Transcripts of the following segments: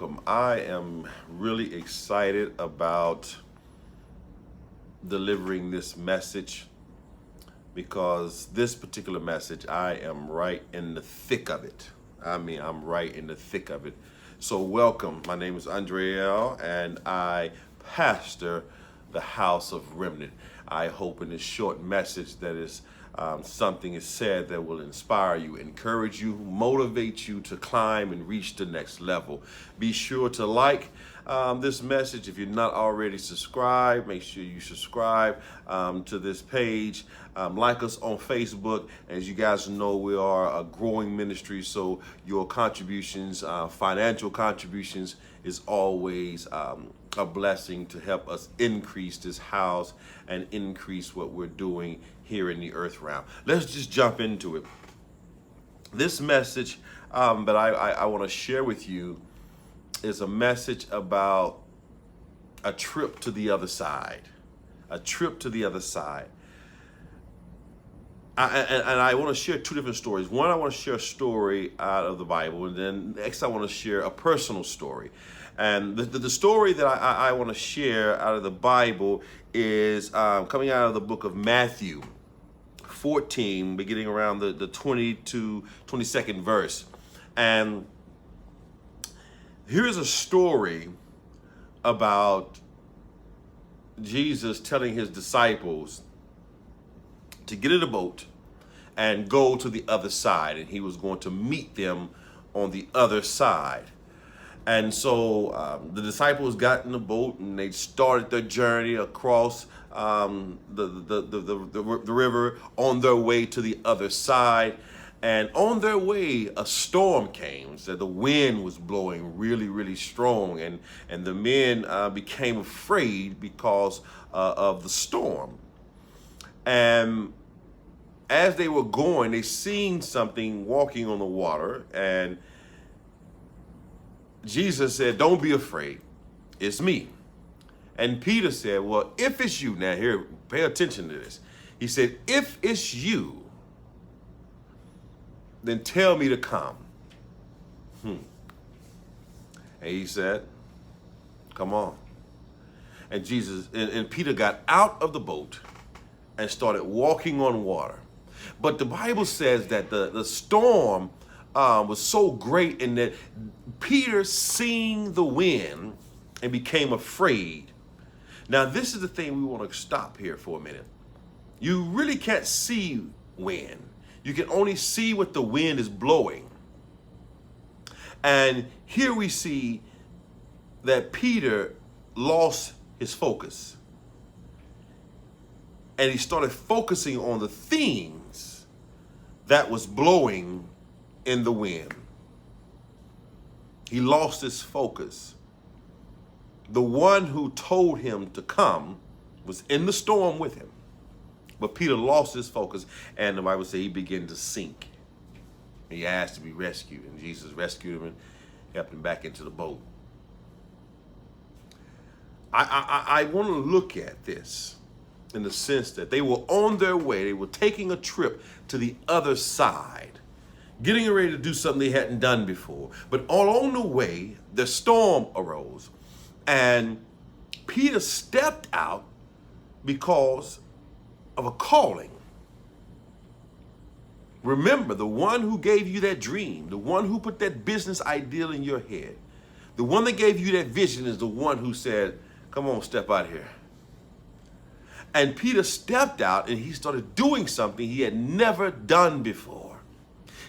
welcome. I am really excited about delivering this message because this particular message, I am right in the thick of it. I'm right in the thick of it. So welcome. My name is Andreal and I pastor the House of Remnant. I hope in this short message that is something is said that will inspire you, encourage you, motivate you to climb and reach the next level. Be sure to like this message. If you're not already subscribed, make sure you subscribe to this page. Like us on Facebook. As you guys know, we are a growing ministry, so your contributions, financial contributions, is always a blessing to help us increase this house and increase what we're doing here in the earth realm. Let's just jump into it. This message that I want to share with you is a message about a trip to the other side. A trip to the other side. And I want to share two different stories. One, I want to share a story out of the Bible, and then next I want to share a personal story. And the story that I want to share out of the Bible is coming out of the book of Matthew 14, beginning around the 20 to 22nd verse. And here's a story about Jesus telling his disciples to get in a boat and go to the other side, and he was going to meet them on the other side. And so the disciples got in the boat and they started their journey across the river on their way to the other side. And on their way, a storm came. So the wind was blowing really, really strong, and the men became afraid because of the storm. And as they were going, they seen something walking on the water, and Jesus said, "Don't be afraid, it's me." And Peter said, "Well, if it's you," now here, pay attention to this. He said, "If it's you, then tell me to come." And he said, "Come on." And Peter got out of the boat and started walking on water. But the Bible says that the storm was so great in that Peter seen the wind and became afraid. Now, this is the thing we want to stop here for a minute. You really can't see wind. You can only see what the wind is blowing. And here we see that Peter lost his focus. And he started focusing on the things that was blowing in the wind. He lost his focus. The one who told him to come was in the storm with him. But Peter lost his focus, and the Bible says he began to sink. He asked to be rescued, and Jesus rescued him and helped him back into the boat. I want to look at this in the sense that they were on their way. They were taking a trip to the other side, getting ready to do something they hadn't done before. But along the way, the storm arose, and Peter stepped out because of a calling. Remember, the one who gave you that dream, the one who put that business ideal in your head, the one that gave you that vision is the one who said, "Come on, step out here." And Peter stepped out and he started doing something he had never done before.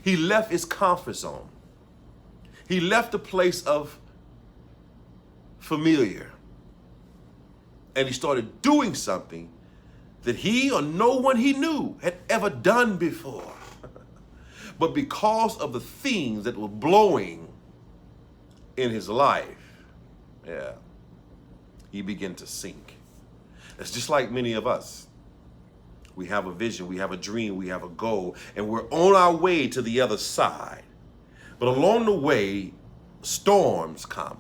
He left his comfort zone. He left the place of familiar. And he started doing something that he or no one he knew had ever done before. But because of the things that were blowing in his life, he began to sink. It's just like many of us. We have a vision, we have a dream, we have a goal, and we're on our way to the other side. But along the way, storms come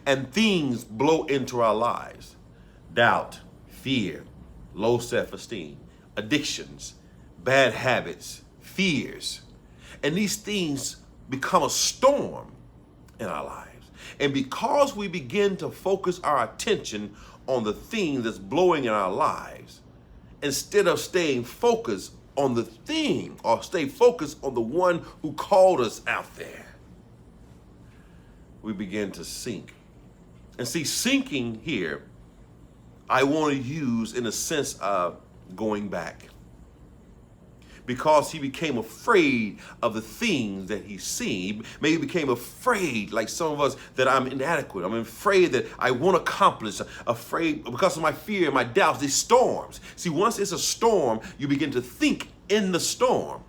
and things blow into our lives. Doubt, fear, low self-esteem, addictions, bad habits, fears. And these things become a storm in our lives. And because we begin to focus our attention on the thing that's blowing in our lives, instead of staying focused on the thing or stay focused on the one who called us out there, we begin to sink. And see, sinking here, I want to use in a sense of going back. Because he became afraid of the things that he's seen. Maybe he became afraid, like some of us, that I'm inadequate. I'm afraid that I won't accomplish. Afraid because of my fear and my doubts, these storms. See, once it's a storm, you begin to think in the storm.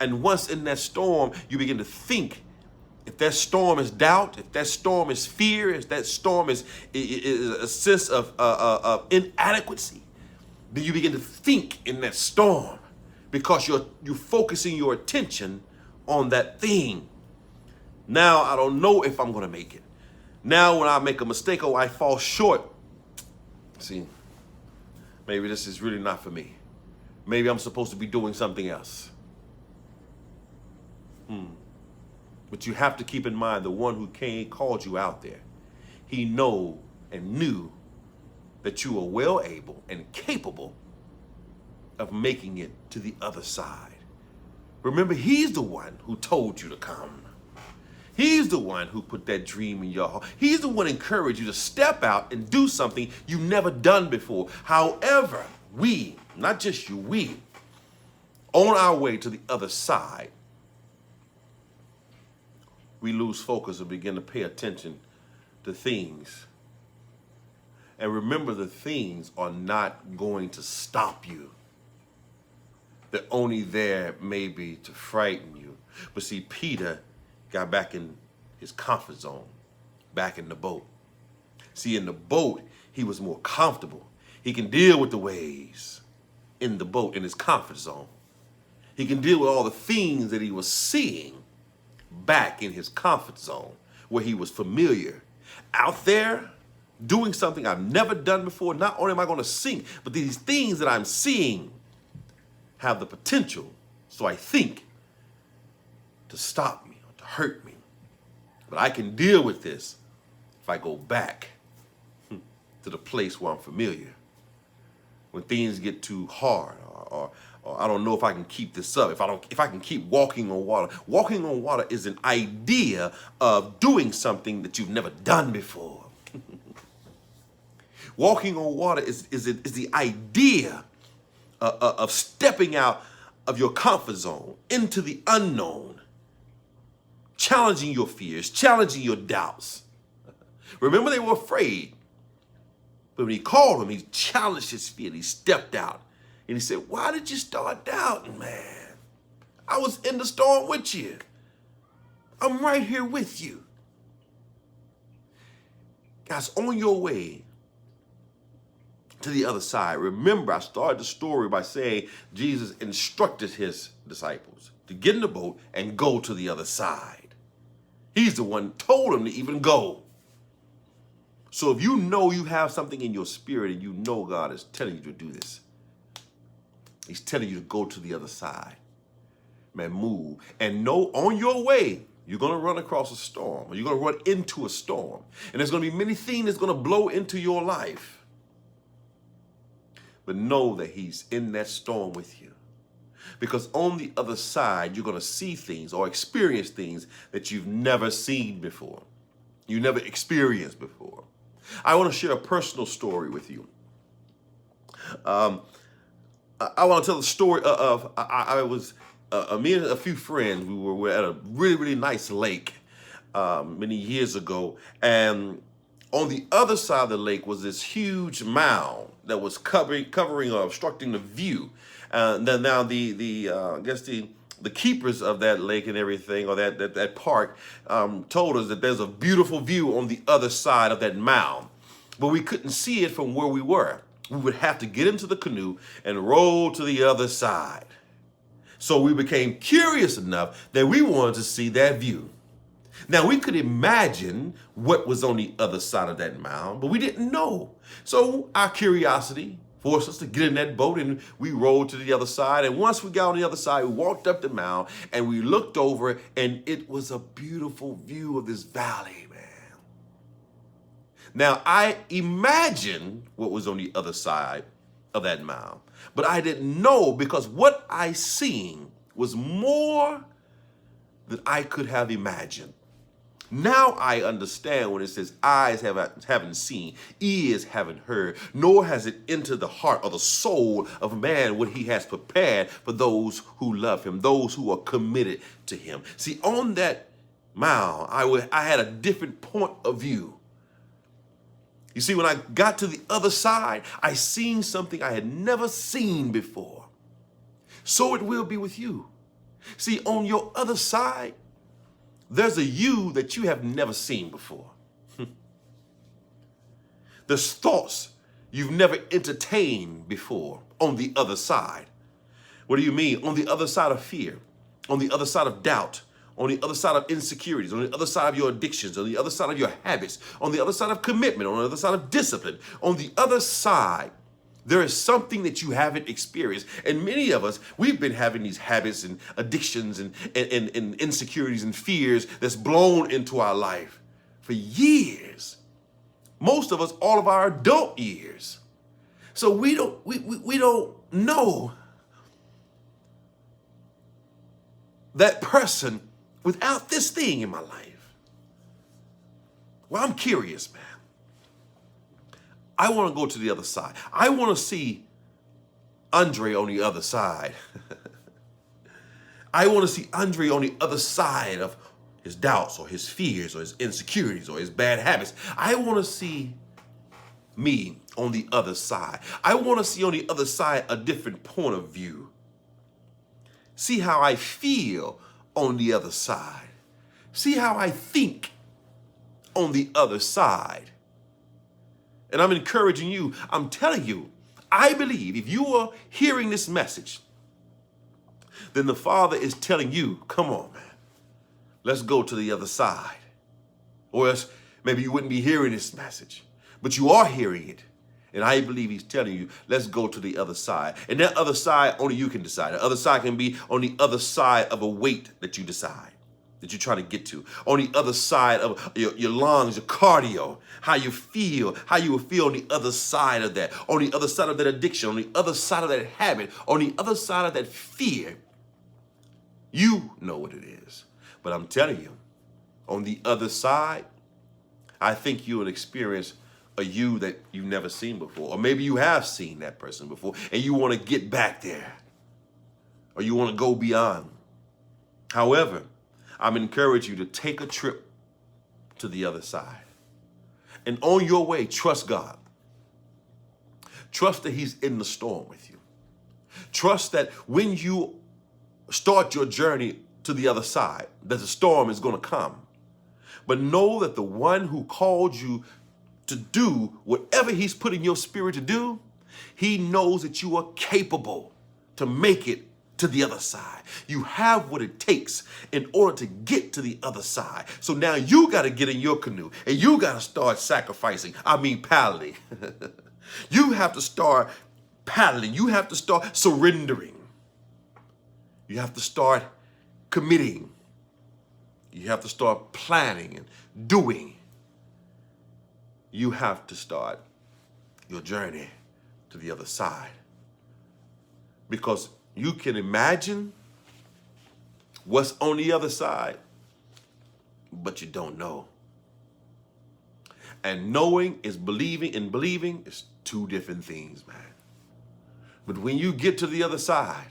And once in that storm, you begin to think. If that storm is doubt, if that storm is fear, if that storm is a sense of inadequacy, then you begin to think in that storm because you're focusing your attention on that thing. Now I don't know if I'm going to make it. Now when I make a mistake or I fall short, see, maybe this is really not for me. Maybe I'm supposed to be doing something else. But you have to keep in mind the one who called you out there. He knew that you are well able and capable of making it to the other side. Remember, he's the one who told you to come. He's the one who put that dream in your heart. He's the one who encouraged you to step out and do something you've never done before. However, we, not just you, we, on our way to the other side, we lose focus and begin to pay attention to things. And remember, the things are not going to stop you. They're only there maybe to frighten you. But see, Peter got back in his comfort zone, back in the boat. See, in the boat, he was more comfortable. He can deal with the waves in the boat, in his comfort zone. He can deal with all the things that he was seeing back in his comfort zone, where he was familiar. Out there, doing something I've never done before, not only am I going to sink, but these things that I'm seeing have the potential, so I think, to stop me, or to hurt me. But I can deal with this if I go back to the place where I'm familiar. When things get too hard, or I don't know if I can keep this up, if I can keep walking on water. Walking on water is an idea of doing something that you've never done before. Walking on water is the idea of stepping out of your comfort zone into the unknown, challenging your fears, challenging your doubts. Remember, they were afraid. But when he called him, he challenged his fear. He stepped out. And he said, why did you start doubting, man? I was in the storm with you. I'm right here with you. Guys, on your way to the other side, remember, I started the story by saying Jesus instructed his disciples to get in the boat and go to the other side. He's the one who told them to even go. So if you know you have something in your spirit and you know God is telling you to do this, he's telling you to go to the other side. Man, move. And know on your way, you're going to run across a storm, or you're going to run into a storm. And there's going to be many things that's going to blow into your life. But know that he's in that storm with you. Because on the other side, you're going to see things or experience things that you've never seen before. You never experienced before. I want to share a personal story with you. I want to tell the story of I was me and a few friends. We were at a really, really nice lake many years ago, and on the other side of the lake was this huge mound that was covering or obstructing the view. Then now I guess the keepers of that lake and everything, or that park, told us that there's a beautiful view on the other side of that mound, but we couldn't see it from where we were. We would have to get into the canoe and roll to the other side. So we became curious enough that we wanted to see that view. Now, we could imagine what was on the other side of that mound, but we didn't know. So our curiosity forced us to get in that boat, and we rowed to the other side. And once we got on the other side, we walked up the mound and we looked over, and it was a beautiful view of this valley, man. Now, I imagined what was on the other side of that mound, but I didn't know, because what I seen was more than I could have imagined. Now I understand when it says eyes haven't seen, ears haven't heard, nor has it entered the heart or the soul of man what he has prepared for those who love him, those who are committed to him. See, on that mound, I had a different point of view. You see, when I got to the other side, I seen something I had never seen before. So it will be with you. See, on your other side, there's a you that you have never seen before. There's thoughts you've never entertained before on the other side. What do you mean? On the other side of fear, on the other side of doubt, on the other side of insecurities, on the other side of your addictions, on the other side of your habits, on the other side of commitment, on the other side of discipline, on the other side, there is something that you haven't experienced. And many of us, we've been having these habits and addictions and insecurities and fears that's blown into our life for years. Most of us, all of our adult years. So we don't know that person without this thing in my life. Well, I'm curious, man. I want to go to the other side. I want to see Andre on the other side. I want to see Andre on the other side of his doubts or his fears or his insecurities or his bad habits. I want to see me on the other side. I want to see on the other side a different point of view. See how I feel on the other side. See how I think on the other side. And I'm encouraging you, I'm telling you, I believe if you are hearing this message, then the Father is telling you, come on, man, let's go to the other side. Or else maybe you wouldn't be hearing this message, but you are hearing it. And I believe he's telling you, let's go to the other side. And that other side, only you can decide. The other side can be on the other side of a weight that you decide, that you're trying to get to. On the other side of your lungs, your cardio, how you will feel on the other side of that. On the other side of that addiction, on the other side of that habit, on the other side of that fear. You know what it is. But I'm telling you, on the other side, I think you will experience a you that you've never seen before. Or maybe you have seen that person before and you want to get back there. Or you want to go beyond. However, I'm encouraging you to take a trip to the other side. And on your way, trust God. Trust that he's in the storm with you. Trust that when you start your journey to the other side, that the storm is going to come. But know that the one who called you to do whatever he's put in your spirit to do, he knows that you are capable to make it to the other side. You have what it takes in order to get to the other side. So now you got to get in your canoe and you got to start sacrificing. Paddling. You have to start paddling. You have to start surrendering. You have to start committing. You have to start planning and doing. You have to start your journey to the other side. Because you can imagine what's on the other side, but you don't know. And knowing is believing, and believing is two different things, man. But when you get to the other side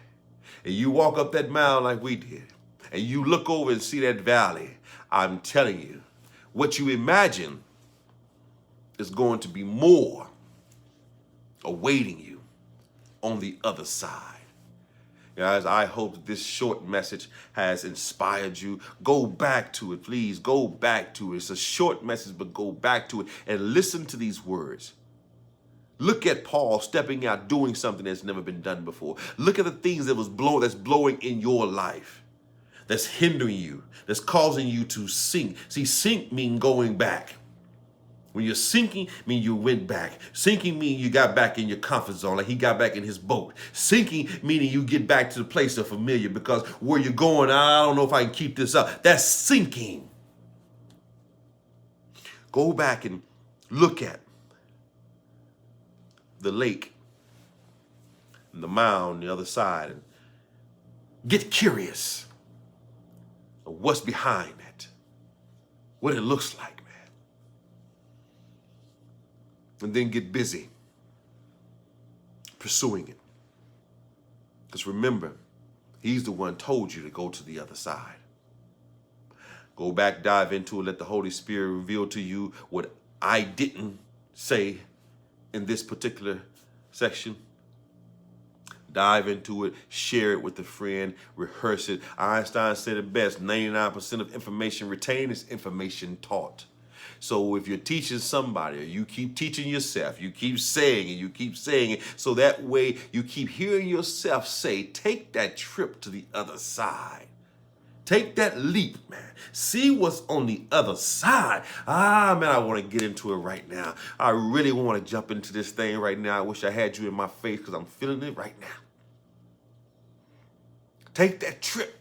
and you walk up that mountain like we did, and you look over and see that valley, I'm telling you, what you imagine is going to be more awaiting you on the other side. Guys, I hope this short message has inspired you. Go back to it, please. Go back to it. It's a short message, but go back to it and listen to these words. Look at Paul stepping out, doing something that's never been done before. Look at the things that's blowing in your life, that's hindering you, that's causing you to sink. See, sink means going back. When you're sinking, mean you went back. Sinking mean you got back in your comfort zone, like he got back in his boat. Sinking meaning you get back to the place of familiar because where you're going, I don't know if I can keep this up. That's sinking. Go back and look at the lake and the mound on the other side and get curious of what's behind it, what it looks like, man. And then get busy pursuing it. Because remember, he's the one told you to go to the other side. Go back, dive into it, let the Holy Spirit reveal to you what I didn't say in this particular section. Dive into it, share it with a friend, rehearse it. Einstein said it best, 99% of information retained is information taught. So if you're teaching somebody, or you keep teaching yourself, you keep saying it, you keep saying it, so that way you keep hearing yourself say, take that trip to the other side. Take that leap, man. See what's on the other side. Man, I want to get into it right now. I really want to jump into this thing right now. I wish I had you in my face because I'm feeling it right now. Take that trip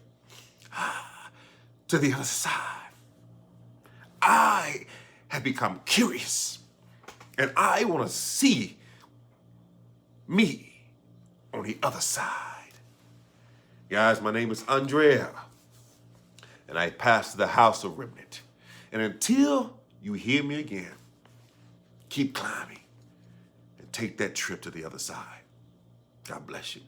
to the other side. I have become curious, and I want to see me on the other side. Guys, my name is Andrea, and I pastor the House of Remnant. And until you hear me again, keep climbing and take that trip to the other side. God bless you.